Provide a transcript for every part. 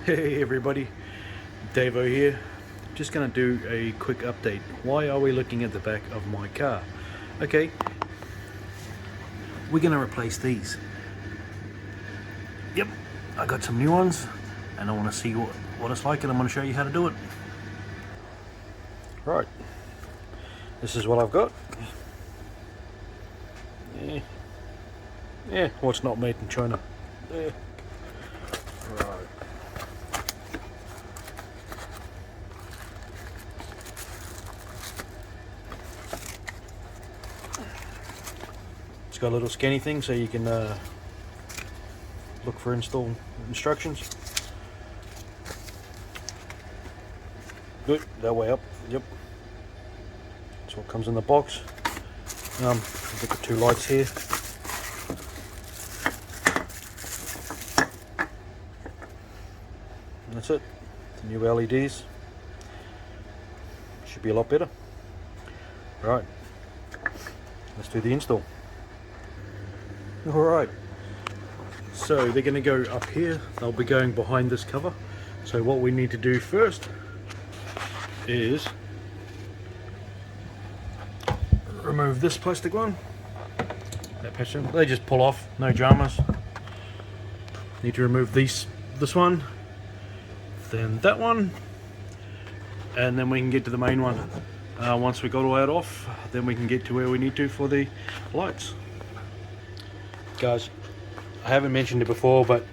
Hey everybody, Davo here. Just gonna do a quick update. Why are we looking at the back of my car? Okay, we're gonna replace these. Yep, I got some new ones and I wanna see what it's like, and I'm gonna show you how to do it. Right, this is what I've got. Yeah, what's not made in China? Yeah. Right. It's got a little scanny thing so you can look for install instructions. Good, that way up, yep. That's what comes in the box. I've got the two lights here. And that's it, the new LEDs. Should be a lot better. Right, let's do the install. Alright, so they're going to go up here, they'll be going behind this cover. So what we need to do first is remove this plastic one, that passenger, they just pull off, no dramas. Need to remove this one, then that one, and then we can get to the main one. Once we got all that off, then we can get to where we need to for the lights. Guys, I haven't mentioned it before, but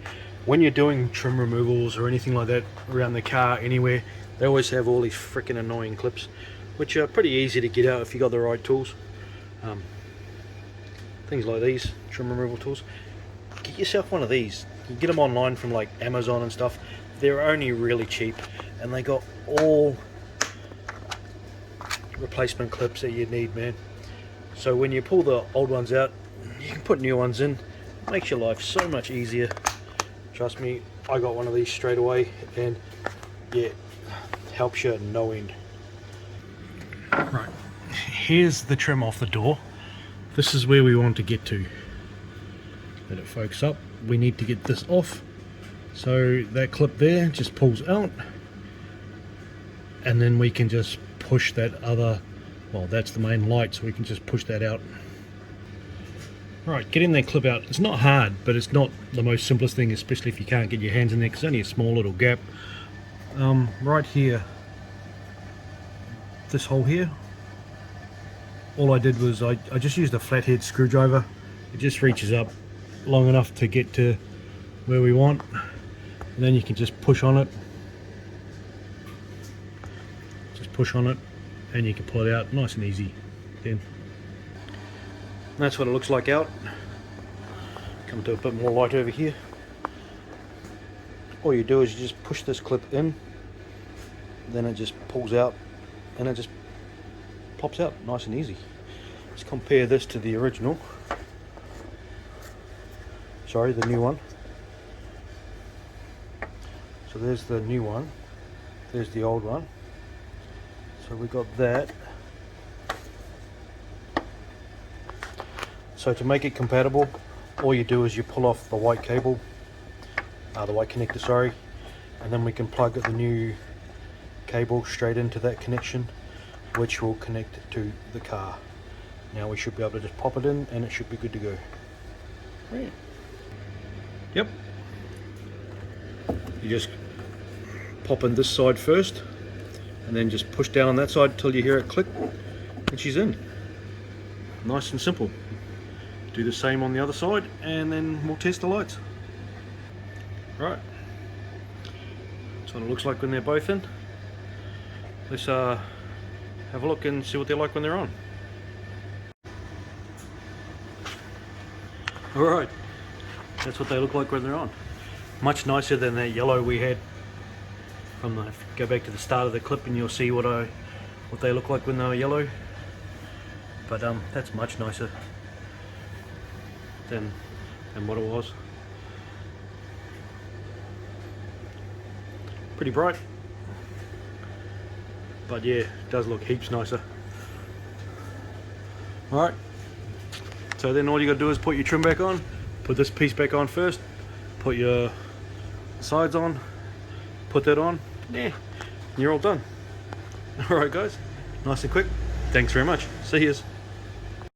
when you're doing trim removals or anything like that around the car anywhere, they always have all these freaking annoying clips, which are pretty easy to get out if you got the right tools. Things like these trim removal tools, get yourself one of these. You get them online from like Amazon and stuff. They're only really cheap, and they got all replacement clips that you need, man. So when you pull the old ones out, you can put new ones in. It makes your life so much easier. Trust me, I got one of these straight away, and yeah, helps you no end. Right, here's the trim off the door. This is where we want to get to. Let it focus up. We need to get this off. So that clip there just pulls out, and then we can just push that other, well, that's the main light, so we can just push that out. Right, getting that clip out, it's not hard, but it's not the most simplest thing, especially if you can't get your hands in there, because it's only a small little gap. Right here, this hole here, all I did was I just used a flathead screwdriver. It just reaches up long enough to get to where we want, and then you can just push on it. Just push on it, and you can pull it out nice and easy. Then that's what it looks like out. Come to a bit more light over here. All you do is you just push this clip in, then it just pulls out, and it just pops out nice and easy. Let's compare this to the original. Sorry, the new one. So there's the new one, there's the old one. So we got that. So to make it compatible, all you do is you pull off the white cable, the white connector, sorry, and then we can plug the new cable straight into that connection, which will connect to the car. Now we should be able to just pop it in, and it should be good to go. Right. Yep. You just pop in this side first, and then just push down on that side until you hear it click, and she's in. Nice and simple. Do the same on the other side, and then we'll test the lights. Right, that's what it looks like when they're both in. Let's have a look and see what they're like when they're on. Alright, that's what they look like when they're on. Much nicer than that yellow we had from the, go back to the start of the clip and you'll see what they look like when they were yellow. But that's much nicer than what it was. Pretty bright, but yeah, it does look heaps nicer. Alright, so then all you gotta do is put your trim back on, put this piece back on first, put your sides on, put that on, yeah, you're all done. Alright guys, nice and quick. Thanks very much. See yous.